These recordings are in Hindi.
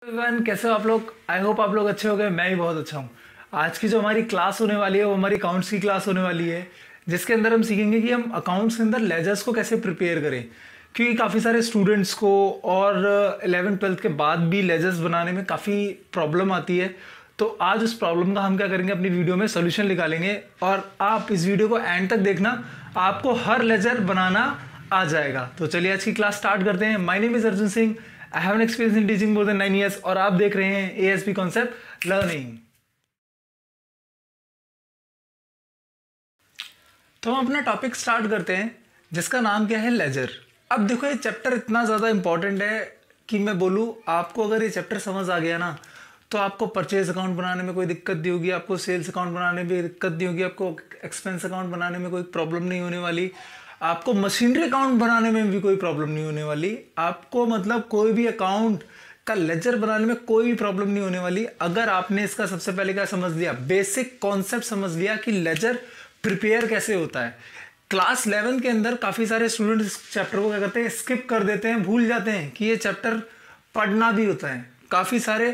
एवरीवन, कैसे हो आप लोग। आई होप आप लोग अच्छे हो गए। मैं भी बहुत अच्छा हूँ। आज की जो हमारी क्लास होने वाली है वो हमारी अकाउंट्स की क्लास होने वाली है, जिसके अंदर हम सीखेंगे कि हम अकाउंट्स के अंदर लेजर्स को कैसे प्रिपेयर करें, क्योंकि काफ़ी सारे स्टूडेंट्स को और 11th-12th के बाद भी लेजर्स बनाने में काफ़ी प्रॉब्लम आती है। तो आज उस प्रॉब्लम का हम क्या करेंगे, अपनी वीडियो में सोल्यूशन निकालेंगे और आप इस वीडियो को एंड तक देखना, आपको हर लेजर बनाना आ जाएगा। तो चलिए आज की क्लास स्टार्ट करते हैं। My name is Arjun Singh. I have an experience in teaching more than 9 years और आप देख रहे हैं एएसपी कॉन्सेप्ट लर्निंग। तो हम अपना टॉपिक स्टार्ट करते हैं, जिसका नाम क्या है, लेजर। अब देखो, ये चैप्टर इतना ज़्यादा इंपॉर्टेंट है कि मैं बोलूँ आपको, अगर ये चैप्टर समझ आ गया ना तो आपको परचेज अकाउंट बनाने में कोई दिक्कत नहीं होगी, आपको सेल्स अकाउंट बनाने में दिक्कत नहीं होगी, आपको एक्सपेंस अकाउंट बनाने में कोई प्रॉब्लम नहीं होने वाली, आपको मशीनरी अकाउंट बनाने में भी कोई प्रॉब्लम नहीं होने वाली, आपको मतलब कोई भी अकाउंट का लेजर बनाने में कोई भी प्रॉब्लम नहीं होने वाली, अगर आपने इसका सबसे पहले क्या समझ लिया, बेसिक कॉन्सेप्ट समझ लिया कि लेजर प्रिपेयर कैसे होता है। क्लास 11 के अंदर काफ़ी सारे स्टूडेंट इस चैप्टर को क्या करते हैं, स्किप कर देते हैं, भूल जाते हैं कि ये चैप्टर पढ़ना भी होता है, काफ़ी सारे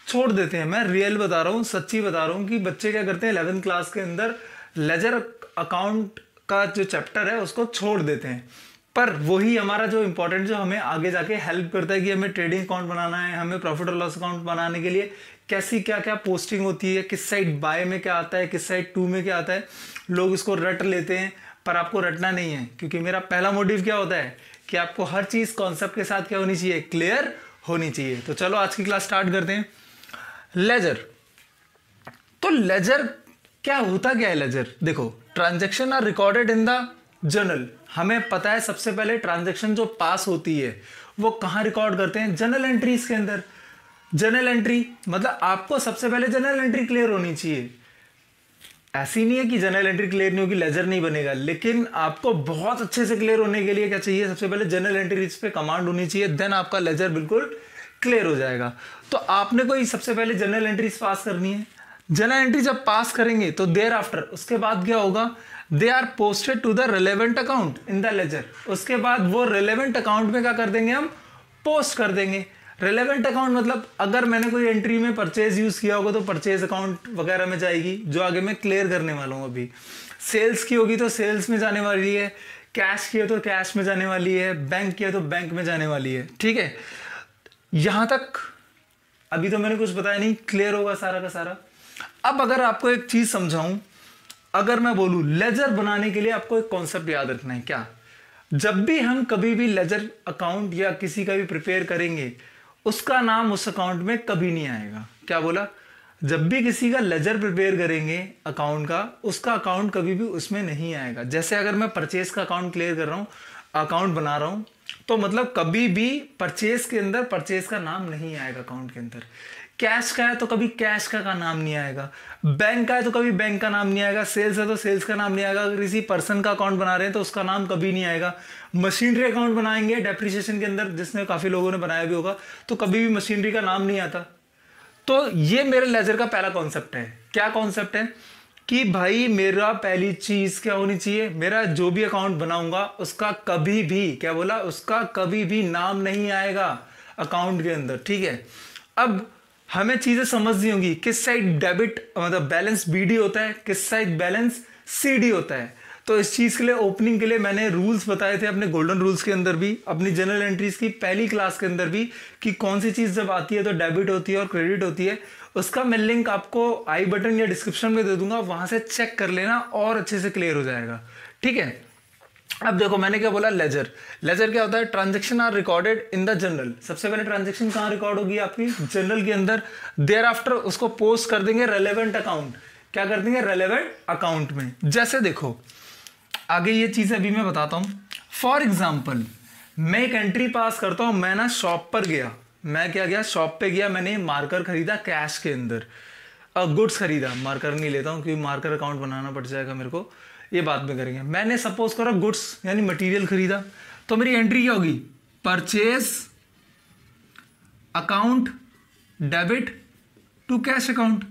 छोड़ देते हैं। मैं रियल बता रहा हूँ, सच्ची बता रहा हूँ कि बच्चे क्या करते हैं, 11th क्लास के अंदर लेजर अकाउंट का जो चैप्टर है उसको छोड़ देते हैं। पर वही हमारा जो इंपॉर्टेंट, जो हमें आगे जाके हेल्प करता है कि हमें ट्रेडिंग अकाउंट बनाना है, हमें प्रॉफिट और लॉस अकाउंट बनाने के लिए कैसी क्या क्या पोस्टिंग होती है, किस साइड बाय में क्या आता है, किस साइड टू में क्या आता है, लोग इसको रट लेते हैं, पर आपको रटना नहीं है। क्योंकि मेरा पहला मोटिव क्या होता है कि आपको हर चीज़ कॉन्सेप्ट के साथ क्या होनी चाहिए, क्लियर होनी चाहिए। तो चलो आज की क्लास स्टार्ट करते हैं। लेजर, तो लेजर क्या होता, क्या है लेजर। देखो, transaction are recorded in the journal. हमें पता है सबसे पहले ट्रांजैक्शन जो पास होती है वो कहाँ रिकॉर्ड करते हैं, जर्नल एंट्रीज के अंदर। जर्नल एंट्री मतलब आपको सबसे पहले जर्नल एंट्री क्लियर होनी चाहिए। ऐसी नहीं है कि जर्नल एंट्री क्लियर नहीं होगी लेजर नहीं बनेगा, लेकिन आपको बहुत अच्छे से क्लियर होने के लिए क्या चाहिए, सबसे पहले जर्नल एंट्रीज पे कमांड होनी चाहिए, देन आपका लेजर बिल्कुल क्लियर हो जाएगा। तो आपने कोई सबसे पहले जर्नल एंट्रीज पास करनी है। जर्नल एंट्री जब पास करेंगे तो देयर आफ्टर उसके बाद क्या होगा, they are posted to the relevant account in the ledger. उसके बाद वो रिलेवेंट अकाउंट में क्या कर देंगे, हम पोस्ट कर देंगे। रिलेवेंट अकाउंट मतलब अगर मैंने कोई एंट्री में परचेज यूज किया होगा तो परचेज अकाउंट वगैरह में जाएगी, जो आगे मैं क्लियर करने वाला हूँ। अभी सेल्स की होगी तो सेल्स में जाने वाली है, कैश की है तो कैश में जाने वाली है, बैंक की है तो बैंक में जाने वाली है। ठीक है, यहां तक अभी तो मैंने कुछ बताया नहीं, क्लियर होगा सारा का सारा। अब अगर आपको एक चीज समझाऊं, अगर मैं बोलूं लेजर बनाने के लिए आपको एक कॉन्सेप्ट याद रखना है। क्या, जब भी हम कभी भी लेजर अकाउंट या किसी का भी प्रिपेयर करेंगे, उसका नाम उस अकाउंट में कभी नहीं आएगा। क्या बोला, जब भी किसी का लेजर प्रिपेयर करेंगे अकाउंट का, उसका अकाउंट कभी भी उसमें नहीं आएगा। जैसे अगर मैं परचेज का अकाउंट क्लियर कर रहा हूं, अकाउंट बना रहा हूं, तो मतलब कभी भी परचेज के अंदर परचेज का नाम नहीं आएगा अकाउंट के अंदर। कैश का है तो कभी कैश का नाम नहीं आएगा, बैंक का है तो कभी बैंक का नाम नहीं आएगा, सेल्स है तो सेल्स का नाम नहीं आएगा। अगर किसी पर्सन का अकाउंट बना रहे हैं तो उसका नाम कभी नहीं आएगा। मशीनरी अकाउंट बनाएंगे डेप्रिसिएशन के अंदर, जिसने काफी लोगों ने बनाया भी होगा, तो कभी भी मशीनरी का नाम नहीं आता। तो ये मेरे लेजर का पहला कॉन्सेप्ट है। क्या कॉन्सेप्ट है कि भाई मेरा पहली चीज क्या होनी चाहिए, मेरा जो भी अकाउंट बनाऊंगा उसका कभी भी, क्या बोला, उसका कभी भी नाम नहीं आएगा अकाउंट के अंदर। ठीक है, अब हमें चीजें समझनी होंगी, किस साइड डेबिट मतलब बैलेंस बीडी होता है, किस साइड बैलेंस सीडी होता है। तो इस चीज के लिए ओपनिंग के लिए मैंने रूल्स बताए थे अपने गोल्डन रूल्स के अंदर भी, अपनी जनरल एंट्रीज की पहली क्लास के अंदर भी, कि कौन सी चीज जब आती है तो डेबिट होती है और क्रेडिट होती है। उसका मैं लिंक आपको आई बटन या डिस्क्रिप्शन में दे दूंगा, वहां से चेक कर लेना और अच्छे से क्लियर हो जाएगा। ठीक है, अब देखो मैंने क्या बोला, लेजर। लेजर क्या होता है, transaction are recorded in the journal. सबसे पहले ट्रांजैक्शन कहाँ रिकॉर्ड होगी, आपकी जर्नल के अंदर। देयर आफ्टर उसको पोस्ट कर देंगे रेलेवेंट अकाउंट। क्या कर देंगे, रेलेवेंट अकाउंट में। जैसे देखो आगे ये चीजें अभी मैं बताता हूं। फॉर एग्जाम्पल मैं एक एंट्री पास करता हूं, मैं ना शॉप पर गया, मैं क्या गया, शॉप पे गया, मैंने मार्कर खरीदा कैश के अंदर, गुड्स खरीदा, मार्कर नहीं लेता हूं क्योंकि मार्कर अकाउंट बनाना पड़ जाएगा मेरे को, ये बाद में करेंगे। मैंने सपोज करो गुड्स यानी मटेरियल खरीदा, तो मेरी एंट्री क्या होगी, purchase account debit to cash account.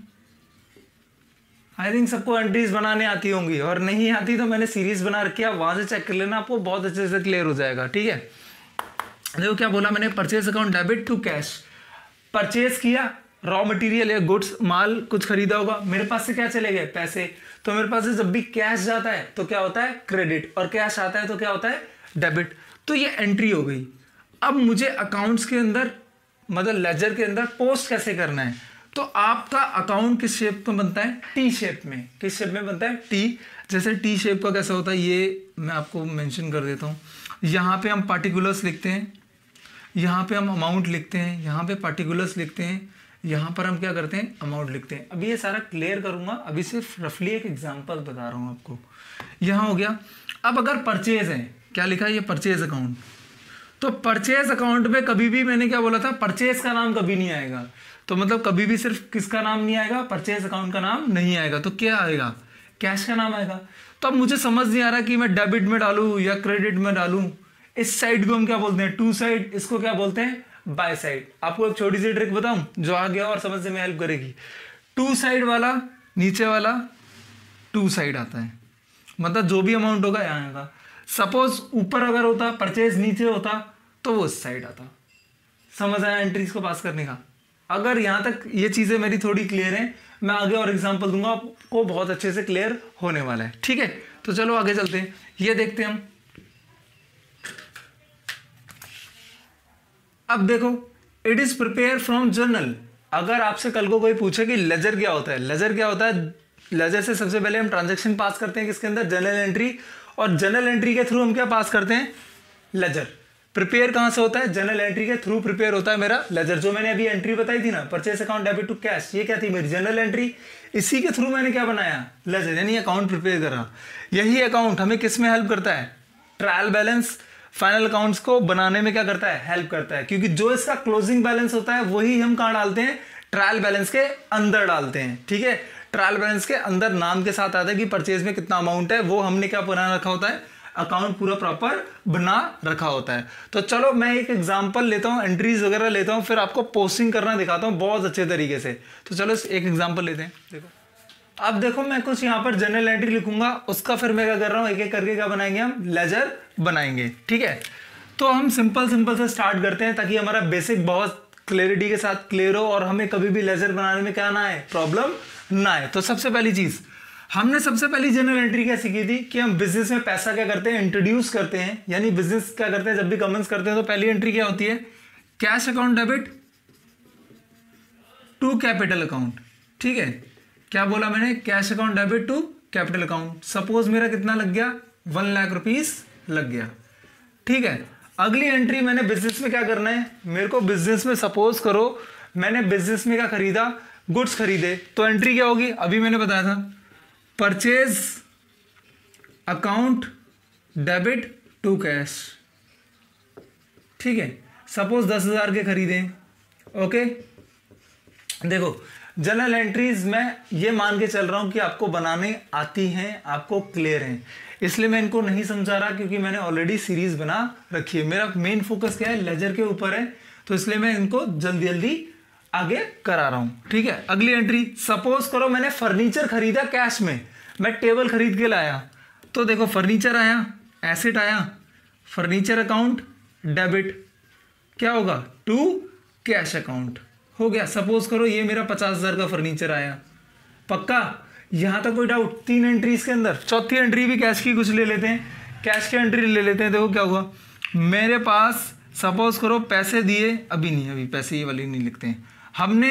I think सबको एंट्रीज बनाने आती होंगी, और नहीं आती तो मैंने सीरीज बना रखी है, वहां से चेक कर लेना, आपको बहुत अच्छे से क्लियर हो जाएगा। ठीक है, देखो क्या बोला मैंने, purchase account debit to cash. Purchase किया, रॉ मटेरियल या गुड्स माल कुछ खरीदा होगा, मेरे पास से क्या चले गए पैसे, तो मेरे पास से जब भी कैश जाता है तो क्या होता है क्रेडिट, और कैश आता है तो क्या होता है डेबिट। तो ये एंट्री हो गई। अब मुझे अकाउंट्स के अंदर मतलब लेजर के अंदर पोस्ट कैसे करना है, तो आपका अकाउंट किस शेप में बनता है, टी शेप में। किस शेप में बनता है, टी। जैसे टी शेप का कैसा होता है ये मैं आपको मेंशन कर देता हूँ। यहाँ पे हम पार्टिकुलर्स लिखते हैं, यहाँ पे हम अमाउंट लिखते हैं, यहाँ पे पार्टिकुलर्स लिखते हैं, यहाँ पर हम क्या करते हैं अमाउंट लिखते हैं। अभी ये सारा क्लियर करूँगा, अभी सिर्फ रफली एक एग्जांपल बता रहा हूँ आपको। यहाँ हो गया। अब अगर परचेज है, क्या लिखा है ये परचेज अकाउंट, तो परचेज अकाउंट में कभी भी मैंने क्या बोला था, परचेज का नाम कभी नहीं आएगा। तो मतलब कभी भी सिर्फ किसका नाम नहीं आएगा, परचेज अकाउंट का नाम नहीं आएगा। तो क्या आएगा, कैश का नाम आएगा। तो अब मुझे समझ नहीं आ रहा कि मैं डेबिट में डालूं या क्रेडिट में डालूं। इस साइड को हम क्या बोलते हैं, टू साइड, इसको क्या बोलते हैं बाय साइड। आपको एक छोटी सी ट्रिक बताऊं जो आ गया और समझने में हेल्प करेगी। टू साइड वाला नीचे वाला टू साइड आता है, मतलब जो भी अमाउंट होगा यहाँ आएगा। सपोज ऊपर अगर होता परचेज नीचे होता तो वो इस साइड आता। समझ आया एंट्रीज को पास करने का। अगर यहाँ तक ये चीज़ें मेरी थोड़ी क्लियर हैं, मैं आगे और एग्जांपल दूंगा, आपको बहुत अच्छे से क्लियर होने वाला है। ठीक है, तो चलो आगे चलते हैं। ये देखते हैं हम। अब देखो, it is prepare from journal. अगर आपसे कल को कोई पूछे कि लेजर क्या होता है, लेजर क्या होता है, लेजर से सबसे पहले हम ट्रांजैक्शन पास करते हैं किसके अंदर, जर्नल एंट्री, और जर्नल एंट्री के थ्रू हम क्या पास करते हैं लेजर। प्रिपेयर कहां से होता है, जर्नल एंट्री के थ्रू प्रिपेयर होता है मेरा लेजर। जो मैंने अभी एंट्री बताई थी ना, purchase account debit to cash, ये क्या थी मेरी जर्नल एंट्री। इसी के थ्रू मैंने क्या बनाया लेजर, यानी अकाउंट प्रिपेयर करा। यही अकाउंट हमें किस में हेल्प करता है, ट्रायल बैलेंस फाइनल अकाउंट्स को बनाने में क्या करता है, हेल्प करता है। क्योंकि जो इसका क्लोजिंग बैलेंस होता है वही हम कहाँ डालते हैं, ट्रायल बैलेंस के अंदर डालते हैं। ठीक है, ट्रायल बैलेंस के अंदर नाम के साथ आता है कि परचेज में कितना अमाउंट है, वो हमने क्या बना रखा होता है, अकाउंट पूरा प्रॉपर बना रखा होता है। तो चलो मैं एक एग्जांपल लेता हूँ, एंट्रीज वगैरह लेता हूँ, फिर आपको पोस्टिंग करना दिखाता हूँ बहुत अच्छे तरीके से। तो चलो एक एग्जांपल लेते हैं। देखो, अब देखो मैं कुछ यहाँ पर जनरल एंट्री लिखूंगा, उसका फिर मैं क्या कर रहा हूँ, एक एक करके क्या बनाएंगे हम, लेजर बनाएंगे। ठीक है, तो हम सिंपल से स्टार्ट करते हैं ताकि हमारा बेसिक बहुत क्लैरिटी के साथ क्लियर हो और हमें कभी भी लेजर बनाने में क्या ना आए, प्रॉब्लम ना आए। तो सबसे पहली चीज हमने सबसे पहली जनरल एंट्री क्या सीखी थी कि हम बिजनेस में पैसा क्या करते हैं, इंट्रोड्यूस करते हैं। यानी बिजनेस क्या करते हैं, जब भी कमेंस करते हैं तो पहली एंट्री क्या होती है, cash account debit to capital account. ठीक है, क्या बोला मैंने, cash account debit to capital account. Suppose मेरा कितना लग गया, 1 लाख रुपीस लग गया। ठीक है, अगली एंट्री मैंने बिजनेस में क्या करना है, मेरे को बिजनेस में सपोज करो मैंने बिजनेस में क्या खरीदा, गुड्स खरीदे, तो एंट्री क्या होगी, अभी मैंने बताया था purchase account debit to cash. ठीक है, सपोज 10,000 के खरीदे। ओके, देखो जनरल एंट्रीज मैं ये मान के चल रहा हूं कि आपको बनाने आती हैं, आपको क्लियर हैं, इसलिए मैं इनको नहीं समझा रहा क्योंकि मैंने ऑलरेडी सीरीज बना रखी है। मेरा मेन फोकस क्या है, लेजर के ऊपर है, तो इसलिए मैं इनको जल्दी जल्दी आगे करा रहा हूं। ठीक है, अगली एंट्री, सपोज करो मैंने फर्नीचर खरीदा कैश में, मैं टेबल खरीद के लाया, तो देखो फर्नीचर आया, एसेट आया, फर्नीचर अकाउंट डेबिट क्या होगा, टू कैश अकाउंट हो गया। सपोज करो ये मेरा 50,000 का फर्नीचर आया, पक्का, यहां तक कोई डाउट। 3 एंट्रीज के अंदर चौथी एंट्री भी कैश की कुछ ले लेते हैं, कैश की एंट्री ले लेते हैं। देखो क्या हुआ, मेरे पास सपोज करो पैसे दिए, अभी नहीं, अभी पैसे ये वाली नहीं लिखते हैं, हमने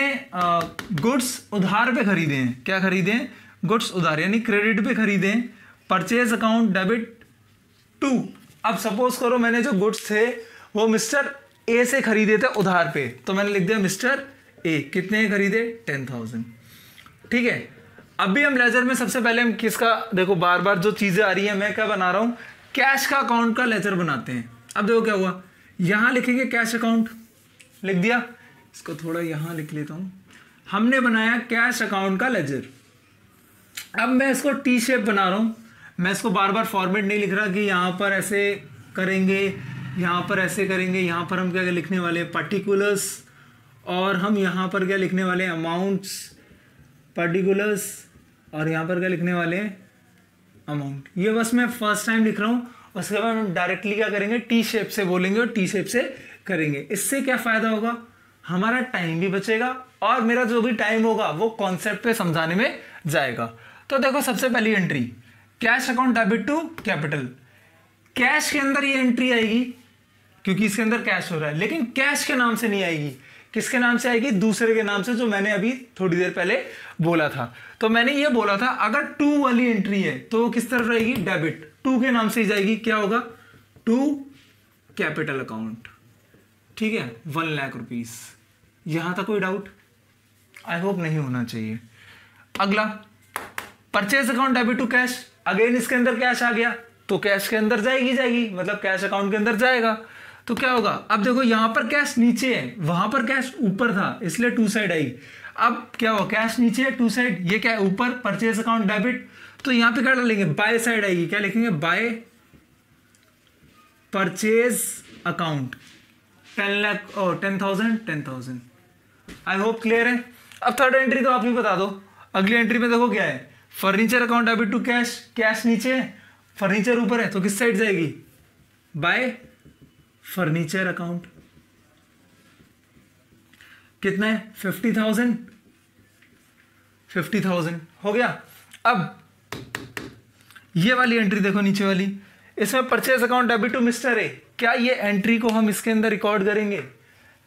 गुड्स उधार पे खरीदे हैं। क्या खरीदे हैं, गुड्स उधार, यानी क्रेडिट पे खरीदे हैं। परचेज अकाउंट डेबिट टू, अब सपोज करो मैंने जो गुड्स थे वो मिस्टर ए से खरीदे थे उधार पे, तो मैंने लिख दिया मिस्टर ए, कितने खरीदे, 10,000। ठीक है, अभी हम लेजर में सबसे पहले हम किसका, देखो बार बार जो चीजें आ रही है मैं क्या बना रहा हूं, कैश का अकाउंट का लेजर बनाते हैं। अब देखो क्या हुआ, यहां लिखेंगे कैश अकाउंट, लिख दिया, इसको थोड़ा यहां लिख लेता हूं, हमने बनाया कैश अकाउंट का लेजर। अब मैं इसको टी शेप बना रहा हूं, मैं इसको बार बार फॉर्मेट नहीं लिख रहा कि यहां पर ऐसे करेंगे, यहां पर ऐसे करेंगे, यहां पर हम क्या लिखने वाले पर्टिकुलर्स, और हम यहां पर क्या लिखने वाले अमाउंट्स, पर्टिकुलर्स, और यहां पर क्या लिखने वाले हैं अमाउंट। ये बस मैं फर्स्ट टाइम लिख रहा हूं, उसके बाद हम डायरेक्टली क्या करेंगे, टी शेप से बोलेंगे और टी शेप से करेंगे। इससे क्या फायदा होगा, हमारा टाइम भी बचेगा और मेरा जो भी टाइम होगा वो कॉन्सेप्ट पे समझाने में जाएगा। तो देखो सबसे पहली entry, cash account debit to capital. Cash के अंदर ये एंट्री आएगी क्योंकि इसके अंदर कैश हो रहा है, लेकिन कैश के नाम से नहीं आएगी। किसके नाम से आएगी? दूसरे के नाम से, जो मैंने अभी थोड़ी देर पहले बोला था। तो मैंने ये बोला था अगर टू वाली एंट्री है तो वो किस तरफ रहेगी? डेबिट, टू के नाम से ही जाएगी। क्या होगा? टू कैपिटल अकाउंट, ठीक है, 1 लाख रुपीस। यहां तक कोई डाउट? आई होप नहीं होना चाहिए। अगला, purchase account debit to cash. Again इसके अंदर कैश आ गया तो कैश के अंदर जाएगी, मतलब कैश अकाउंट के अंदर जाएगा। तो क्या होगा? अब देखो यहां पर कैश नीचे है, वहां पर कैश ऊपर था, इसलिए टू साइड आई। अब क्या हुआ? कैश नीचे है, टू साइड, ये क्या है? ऊपर, परचेज अकाउंट डेबिट। तो यहां पे क्या डालेंगे? बाय साइड आएगी। क्या लिखेंगे? बाय परचेज अकाउंट 10 लाख और 10,000। आई होप क्लियर है। अब थर्ड एंट्री तो आप ही बता दो। अगली एंट्री में देखो क्या है? Furniture account debit to cash. Cash नीचे है, फर्नीचर ऊपर है, तो किस साइड जाएगी? By furniture account. कितना है? 50,000 हो गया। अब ये वाली एंट्री देखो नीचे वाली, इसमें purchase account debit to mister A. क्या ये एंट्री को हम इसके अंदर रिकॉर्ड करेंगे?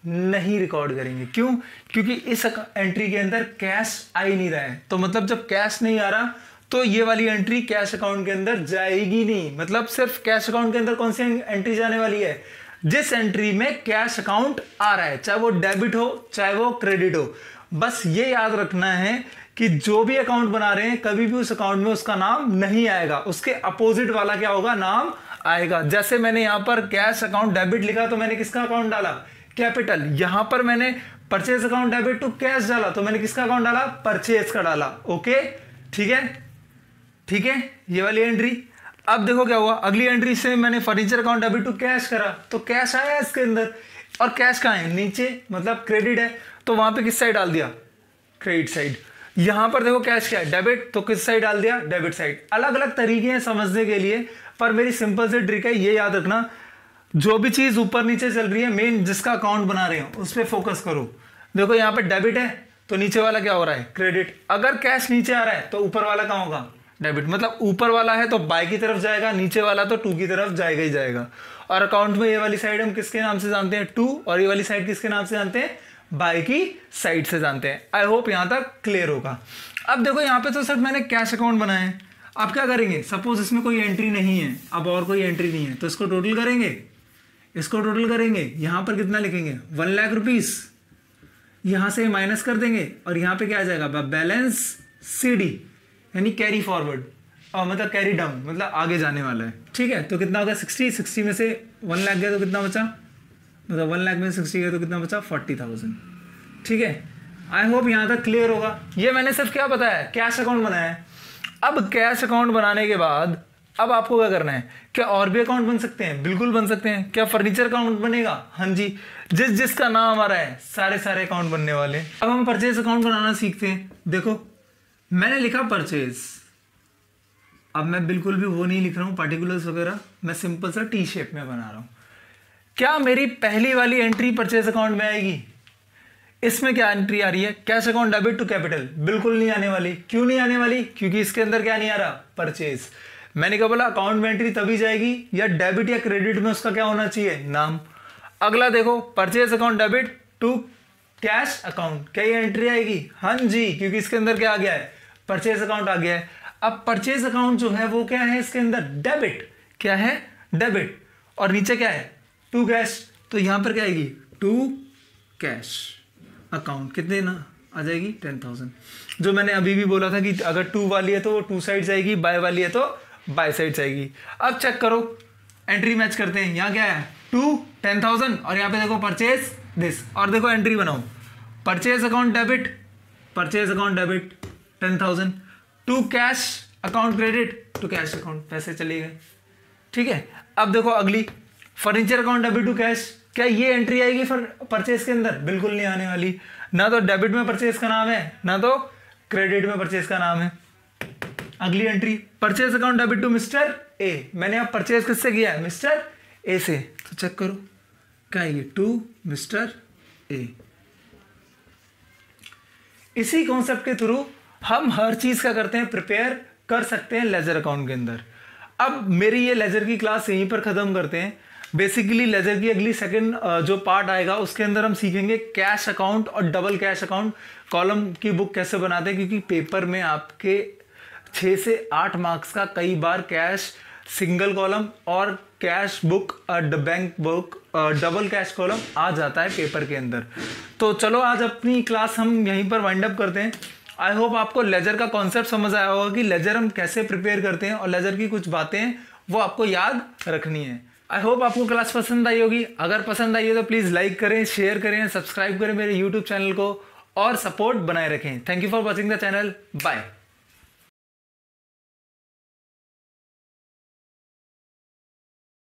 नहीं रिकॉर्ड करेंगे। क्यों? क्योंकि इस एंट्री के अंदर कैश आ ही नहीं रहा है। तो मतलब जब कैश नहीं आ रहा तो ये वाली एंट्री कैश अकाउंट के अंदर जाएगी नहीं। मतलब सिर्फ कैश अकाउंट के अंदर कौन सी एंट्री जाने वाली है? जिस एंट्री में कैश अकाउंट आ रहा है, चाहे वो डेबिट हो चाहे वो क्रेडिट हो। बस ये याद रखना है कि जो भी अकाउंट बना रहे हैं कभी भी उस अकाउंट में उसका नाम नहीं आएगा, उसके अपोजिट वाला क्या होगा? नाम आएगा। जैसे मैंने यहां पर कैश अकाउंट डेबिट लिखा तो मैंने किसका अकाउंट डाला? कैपिटल। यहां पर मैंने purchase account debit to cash डाला तो मैंने किसका अकाउंट डाला? परचेज का डाला। ओके, ठीक है, ठीक है, ये वाली एंट्री। अब देखो क्या हुआ, अगली एंट्री से मैंने furniture account debit to cash करा तो कैश आया इसके अंदर, और कैश कहाँ है? नीचे, मतलब क्रेडिट है, तो वहां पे किस साइड डाल दिया? Credit side. यहां पर देखो कैश क्या है? डेबिट, तो किस साइड डाल दिया? Debit side. अलग अलग तरीके हैं समझने के लिए, पर मेरी सिंपल से ट्रिक है, ये याद रखना, जो भी चीज ऊपर नीचे चल रही है, मेन जिसका अकाउंट बना रहे हो उस पर फोकस करो। देखो यहाँ पे डेबिट है तो नीचे वाला क्या हो रहा है? क्रेडिट। अगर कैश नीचे आ रहा है तो ऊपर वाला कहाँ होगा? डेबिट। मतलब ऊपर वाला है तो बाय की तरफ जाएगा, नीचे वाला तो टू की तरफ जाएगा ही जाएगा। और अकाउंट में ये वाली साइड हम किसके नाम से जानते हैं? टू। और ये वाली साइड किसके नाम से जानते हैं? बाय की साइड से जानते हैं। आई होप यहां तक क्लियर होगा। अब देखो यहाँ पे तो सिर्फ मैंने कैश अकाउंट बनाया है। अब क्या करेंगे? सपोज इसमें कोई एंट्री नहीं है, अब और कोई एंट्री नहीं है, तो इसको टोटल करेंगे, इसको टोटल करेंगे। यहां पर कितना लिखेंगे? 1 लाख रुपीस। यहां से माइनस कर देंगे और यहां पे क्या आ जाएगा? बैलेंस CD, यानी कैरी फॉरवर्ड, और मतलब कैरी डाउन, मतलब आगे जाने वाला है। ठीक है, तो कितना होगा? 60 में से 1 लाख गया तो कितना बचा? मतलब 1 लाख में 60 गया तो कितना बचा? 40,000। ठीक है, आई होप यहां तक क्लियर होगा। ये मैंने सिर्फ क्या बताया? कैश अकाउंट बनाया है। अब कैश अकाउंट बनाने के बाद अब आपको क्या करना है? क्या और भी अकाउंट बन सकते हैं? बिल्कुल बन सकते हैं। क्या फर्नीचर अकाउंट बनेगा? हाँ जी, जिस जिसका नाम आ रहा है सारे अकाउंट बनने वाले। अब हम परचेज अकाउंट बनाना सीखते हैं। देखो मैंने लिखा परचेज, अब मैं बिल्कुल भी वो नहीं लिख रहा हूं पार्टिकुलर्स वगैरह, मैं सिंपल सा टी शेप में बना रहा हूं। क्या मेरी पहली वाली एंट्री परचेज अकाउंट में आएगी? इसमें क्या एंट्री आ रही है? Cash account debit to capital. बिल्कुल नहीं आने वाली। क्यों नहीं आने वाली? क्योंकि इसके अंदर क्या नहीं आ रहा? परचेज। मैंने क्या बोला? अकाउंट में एंट्री तभी जाएगी या डेबिट या क्रेडिट में उसका क्या होना चाहिए? नाम। अगला देखो, purchase account debit to cash account, क्या ये एंट्री आएगी? हाँ जी, क्योंकि इसके अंदर क्या आ गया है? परचेज अकाउंट आ गया है। अब परचेज अकाउंट जो है वो क्या है? इसके अंदर डेबिट। क्या है? डेबिट। और नीचे क्या है? टू कैश, तो यहां पर क्या आएगी? To cash account. कितने ना आ जाएगी? 10,000। जो मैंने अभी भी बोला था कि अगर टू वाली है तो वो टू साइड जाएगी, बाय वाली है तो बाय साइड जाएगी। अब चेक करो, एंट्री मैच करते हैं। यहाँ क्या है? 10,000 और यहाँ पे देखो परचेज दिस, और देखो एंट्री बनाओ, purchase account debit, purchase account debit 10,000 to cash account credit to cash account, पैसे चले गए। ठीक है, अब देखो अगली, furniture account debit to cash. क्या ये एंट्री आएगी परचेज के अंदर? बिल्कुल नहीं आने वाली। ना तो डेबिट में परचेज का नाम है, ना तो क्रेडिट में परचेज का नाम है। अगली entry, purchase account debit to mister A. मैंने अब परचेज किससे किया है? मिस्टर ए से। तो चेक करो क्या है ये? To mister A. इसी कॉन्सेप्ट के थ्रू हम हर चीज़ का करते हैं, प्रिपेयर कर सकते हैं लेजर अकाउंट के अंदर। अब मेरी ये लेजर की क्लास यहीं पर ख़त्म करते हैं। बेसिकली लेजर की अगली सेकंड जो पार्ट आएगा उसके अंदर हम सीखेंगे कैश अकाउंट और डबल कैश अकाउंट कॉलम की बुक कैसे बनाते हैं, क्योंकि पेपर में आपके 6 से 8 मार्क्स का कई बार कैश सिंगल कॉलम और cash book bank book double cash column आ जाता है पेपर के अंदर। तो चलो आज अपनी क्लास हम यहीं पर वाइंड अप करते हैं। आई होप आपको लेजर का कॉन्सेप्ट समझ आया होगा कि लेजर हम कैसे प्रिपेयर करते हैं और लेजर की कुछ बातें वो आपको याद रखनी है। आई होप आपको क्लास पसंद आई होगी। अगर पसंद आई हो तो प्लीज़ लाइक करें, शेयर करें, सब्सक्राइब करें मेरे यूट्यूब चैनल को और सपोर्ट बनाए रखें। Thank you for watching the channel. Bye.